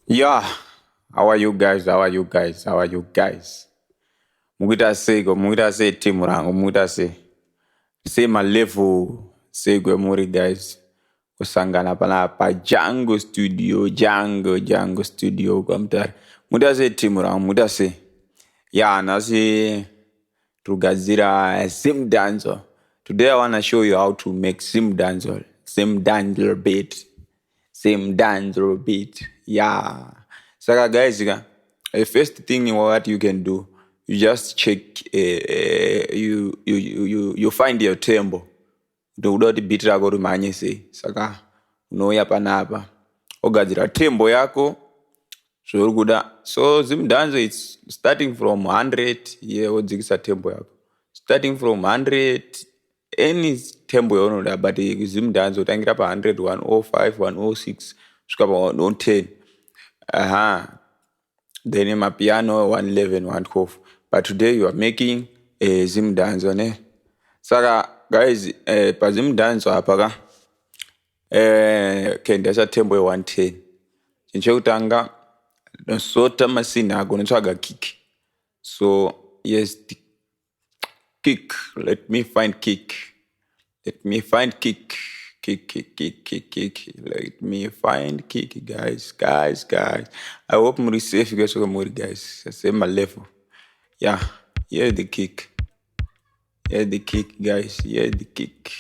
Yeah, how are you guys? How are you guys? How are you guys? Mugita sego, mugita se timurango, mugita se malevo sego muri guys. Kusangana pa Django studio kamtar. Mugita se timurango, mugita se. Yeah, nasi Rugazira Sim Dancer. Today I wanna show you how to make Sim Dancer. Sim Dancer beat. Same dance or beat. Yeah. So guys, the first thing what you can do, you just check. You find your tempo. Do the beat rago rumanye say. Saka no yapa napa. Ogazira tempo yako. So good. So zim dance it's starting from 100. Yeah, what's tempo yako? Starting from 100, any tempo you know but zim dance utangira pa 100, 105, 106, kusvika pa 110. Then in my piano 111, 112. But today you are making a zim dance on it. Saka guys, pa zim dance apa ka kendesa tempo 110. Chinchekutanga nosota masina ako notsvaga kick. So yes, the kick. Let me find kick. Let me find kick. Kick. Let me find kick, guys. I hope I'm safe, you guys. Guys. I say my level. Yeah, here's the kick. Here's the kick, guys. Here's the kick.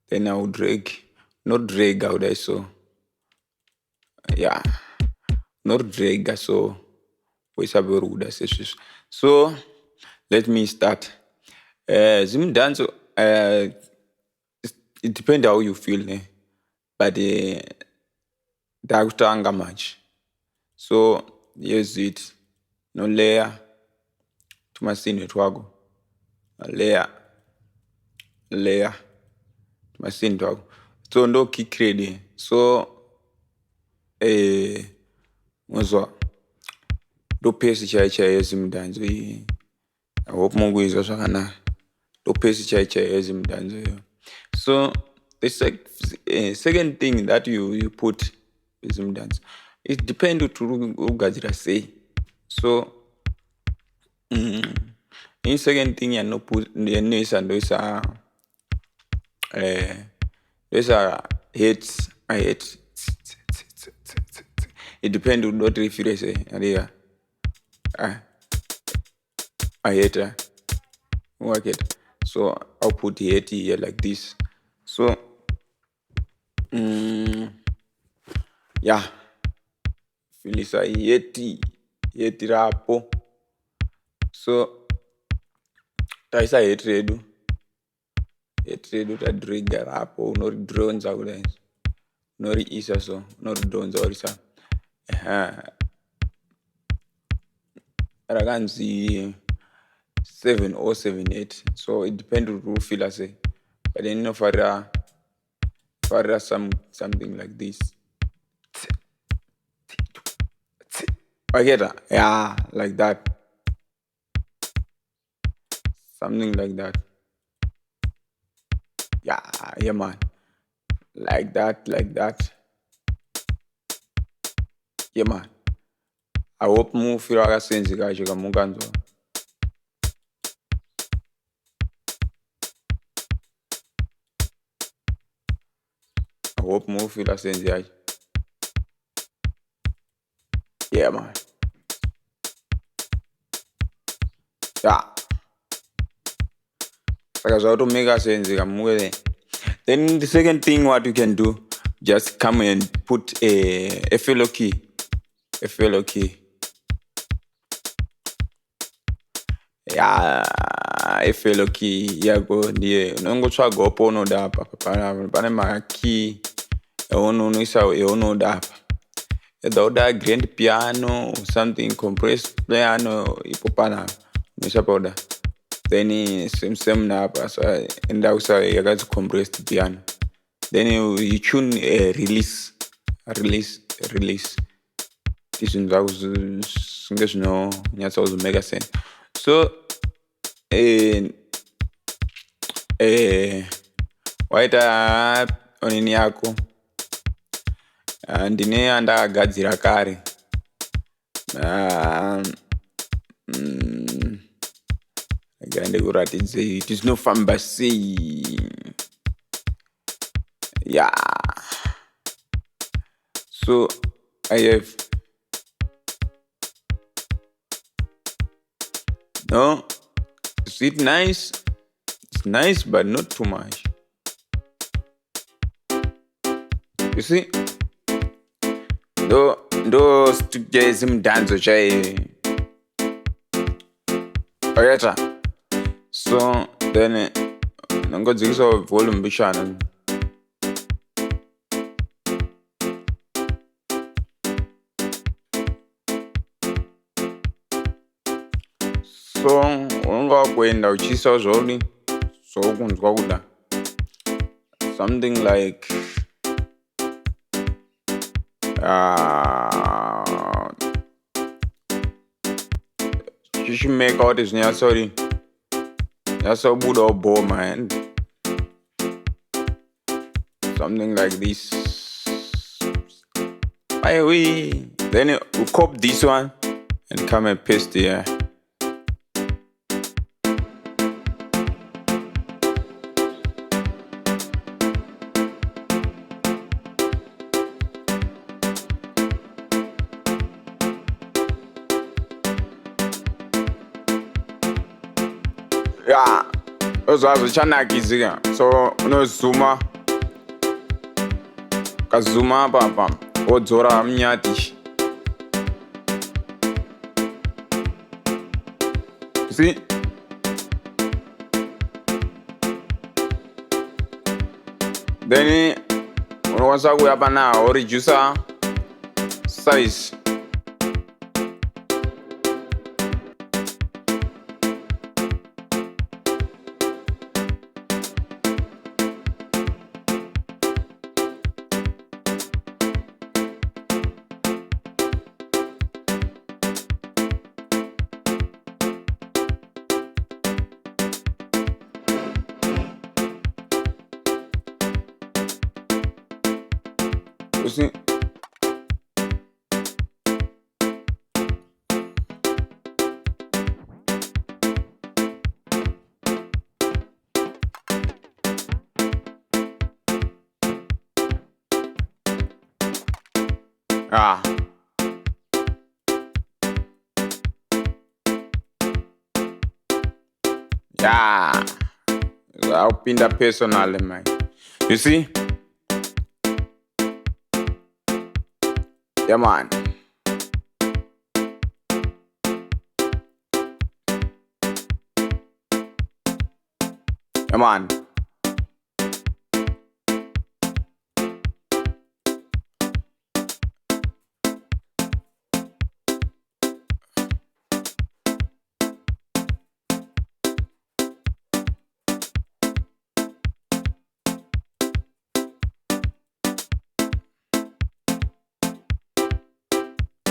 Then I will drag. Not drag out there, so. Yeah. Not drag, so. So, let me start. Zim dance. It depends how you feel, but dakutanga much. So here's it. No layer to my scene twago. Layer to my scene twago. So no kick ready. So what's do pace chai zim dance. I hope Mongo is also hana. Do pace chai zim dance. So the second thing that you put zim dance, it depends to who say. So in second thing you no put the news and those are hits. I hate. It depends on what if you say. I hate. Work it. So I'll put the 80 here like this. So yeah. Finish 80 rapo. So taisa 8 redu. 8 redu ta drigga rapo. No drones out there. No isa so. No drones or isa. Raganzi 7 or 7, 8. So it depends on who feel I say. But then no for something like this. I get that. Yeah, like that. Something like that. Yeah, man. Like that. Yeah, man. I hope mu feel like sense guys you can muganzo. I hope mu feel like sense guys. Yeah, man. Yeah. So to make sense, then the second thing what you can do, just come and put a fellow key. Yeah, a fellow key. Yeah, go near. No try go up no da. Pane my key. No da. The grand piano, something compressed piano, ipopana. Misapoda. Then same na so and also you got to compress the piano. Then you tune a release. This is no that's also mega sense. So white on in yako ndine andakagadzira kare. Agaende kuratidze kuti zvinofamba sei. Yeah. So I have no. Is it nice? It's nice, but not too much. You see? Ndo studio zimdanzo chai. Oyata. So then nangodzikisa volume bishana. So ungakwenda uchisa zvoli sokunzwa kuda something like you should make out this new sorry. That's a good old bow, man. Something like this. Then you copy this one and come and paste here. Yeah, uzwazi chanakizika. So unozuma kazuma papa odzora mnyati. See? Then unaweza kuyapa na reducer size. You see? Ah. Yeah. I'll pin that personally, man. You see? Yeah, man. Yeah, man.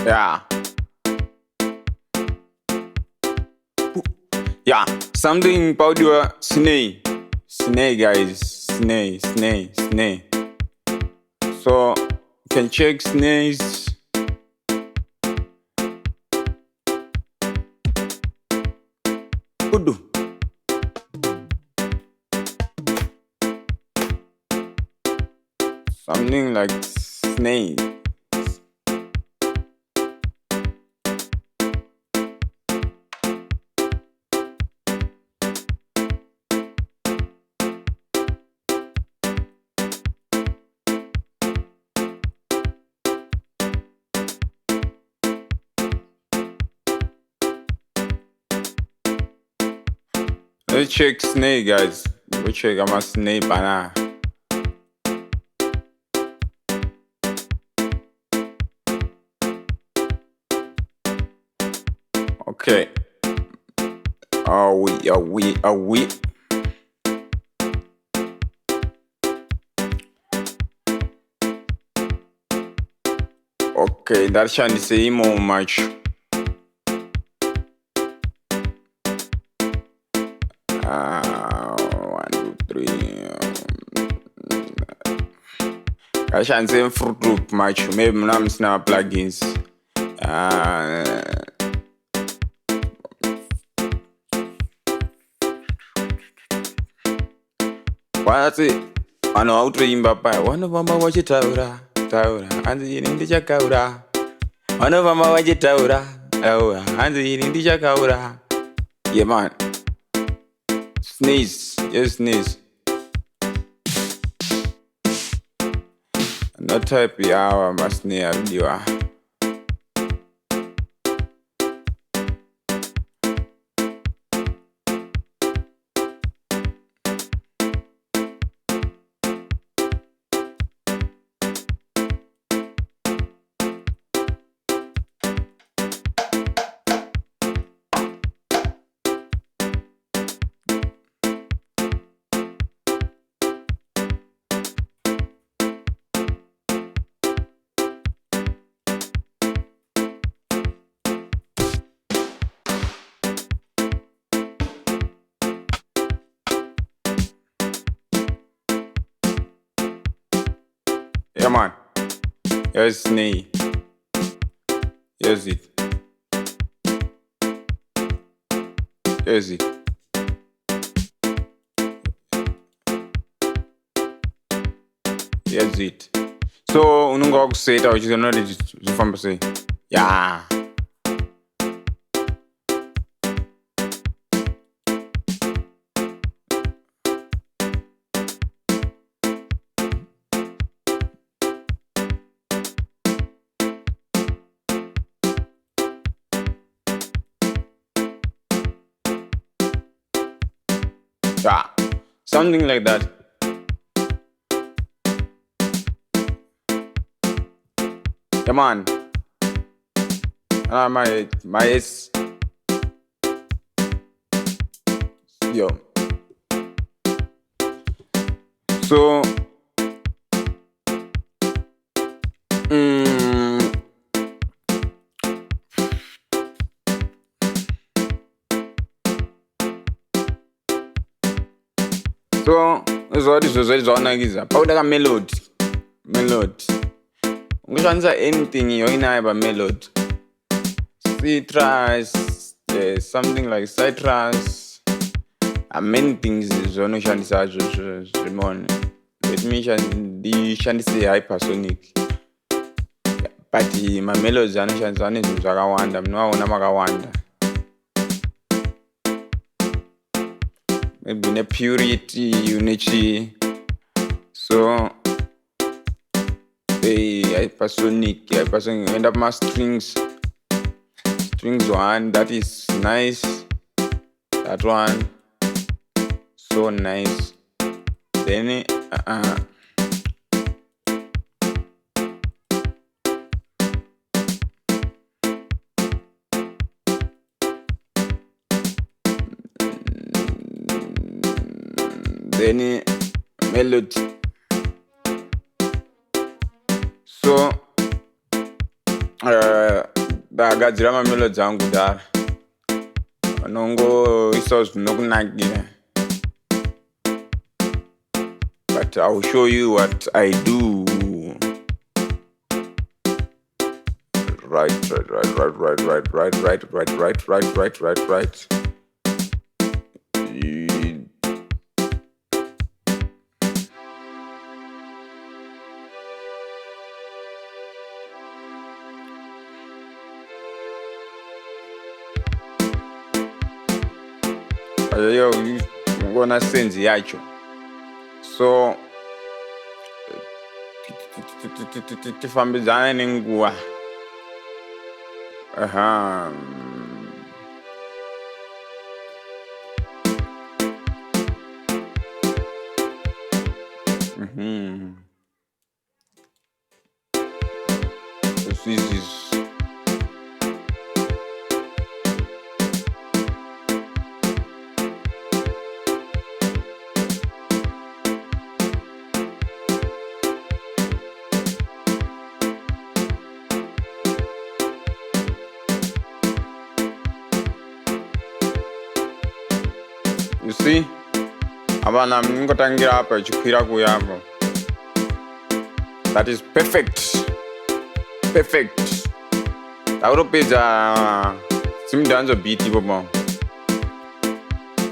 Yeah. Yeah. Something about your snake. Snake, guys. Snake. So you can check snakes. Kudu. Something like snake. Let's check snake, guys. We check I'm a snake banana. Okay. Are we? Okay, that shall say more much. ashandise Fruit Loop macho, maybe mna sina plugins. What's ano autoimba pa vanovamba vachitaura taura hanzi ini ndichakaura vanovamba vachitaura taura hanzi ini ndichakaura. Yeah man, sneeze, just sneeze. No type yawa masne arudiwa. Yeah man, here's knee. Here's it. Here's it. Here's it. So ununga kuseta uchizona zifamba say. Yeah. Yeah, something like that. Yeah man, my S. Yo. So so zvazonakiza pakuda melody. Ungashandisa anything yoinayo melody. Citrus, something like citrus. Many things zvonoshandisa zvimone. Let me shandise hypersonic. But mamelodies anoshandisa ane zvinhu zvakawanda, munoaona makawanda. Maybe in a purity unity. So hypersonic end up my strings one, that is nice. That one so nice. Then melody. So ndagadzira mamelodi angu kudara anongoisa zvinokunakira, but I will show you what I do. Right. Yo, I'm gonna send the yacho. So tifambizana nenguva. This is you see, abana mningotangira apa chikwira kuyamba. That is perfect. Perfect. Takutopedza zimdanzo beat ipopo.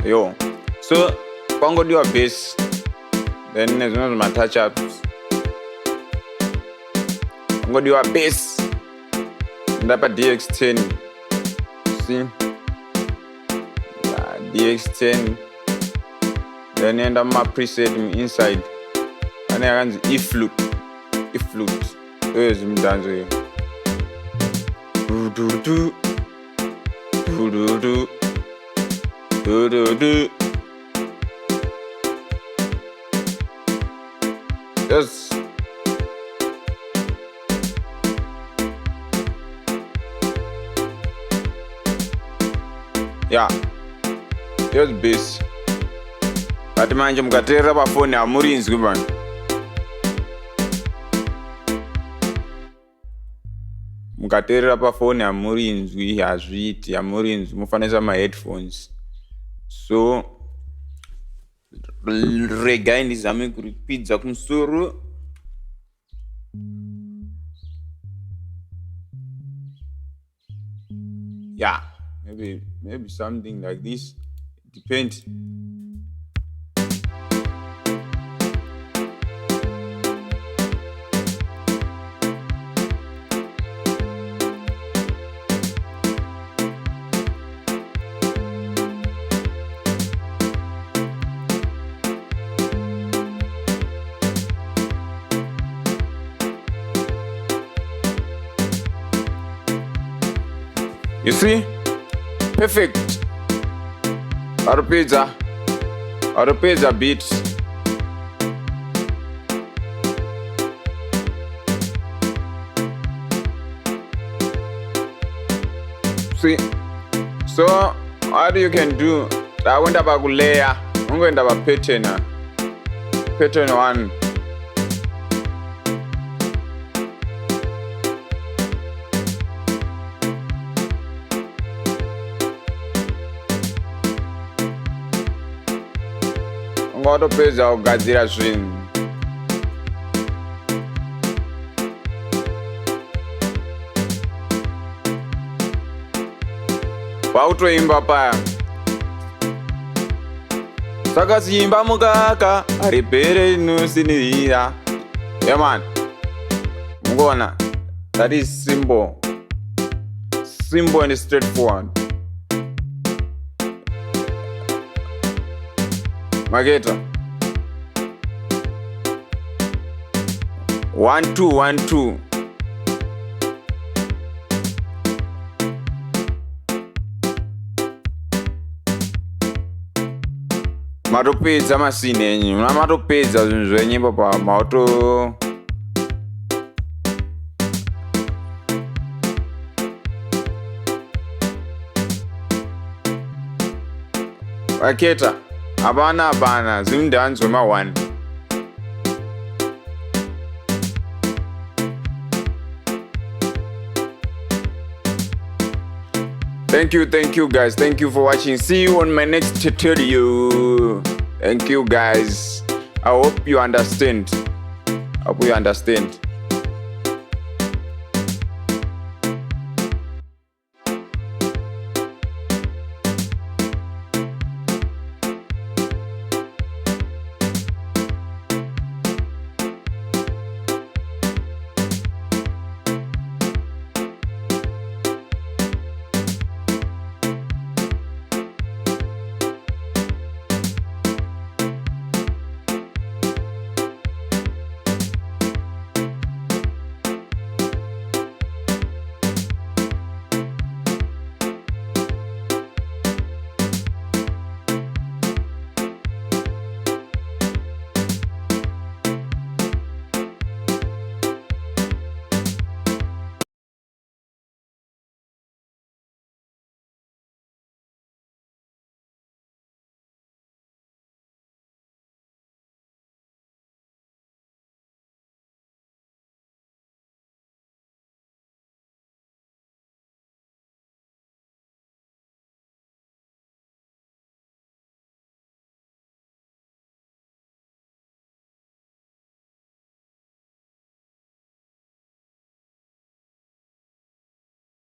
Yo. So kwangodiwa bass, then nezvimwe touch ups. Kwangodiwa bass. Ndapa DX10. See? Yeah, DX10. Then end up my preset inside. And I run E flute. E flute. So is zimdanzo here. Do do do. Do do do. Do do do. Yes. Yeah. Yes, bass. But manje mukateerera pafoni hamurinzwi man. Mukateerera pafoni hamurinzwi, hazviiti, hamurinzwi, mufanisa ma-headphones. So regai ndizame kuripidza kumusoro. Yeah, maybe something like this. It depends. You see? Perfect. Arupedza beats. See? So what you can do? I went up a layer. I'm going to have a pattern. Pattern 1. Ungotopedza kugadzira zvinhu. Pautoimba paya. Saka simba mukaka aripere rinosinirira. Yeah man. Mungona. That is simple. Simple and straightforward. Mageta. 1 2 1 2. Matopedza masini enyu. Matopedza zvinhu zvenyu papa mauto. Vaketa. Hapana, zimdanzo ma1. Thank you guys. Thank you for watching. See you on my next tutorial. Thank you guys. I hope you understand.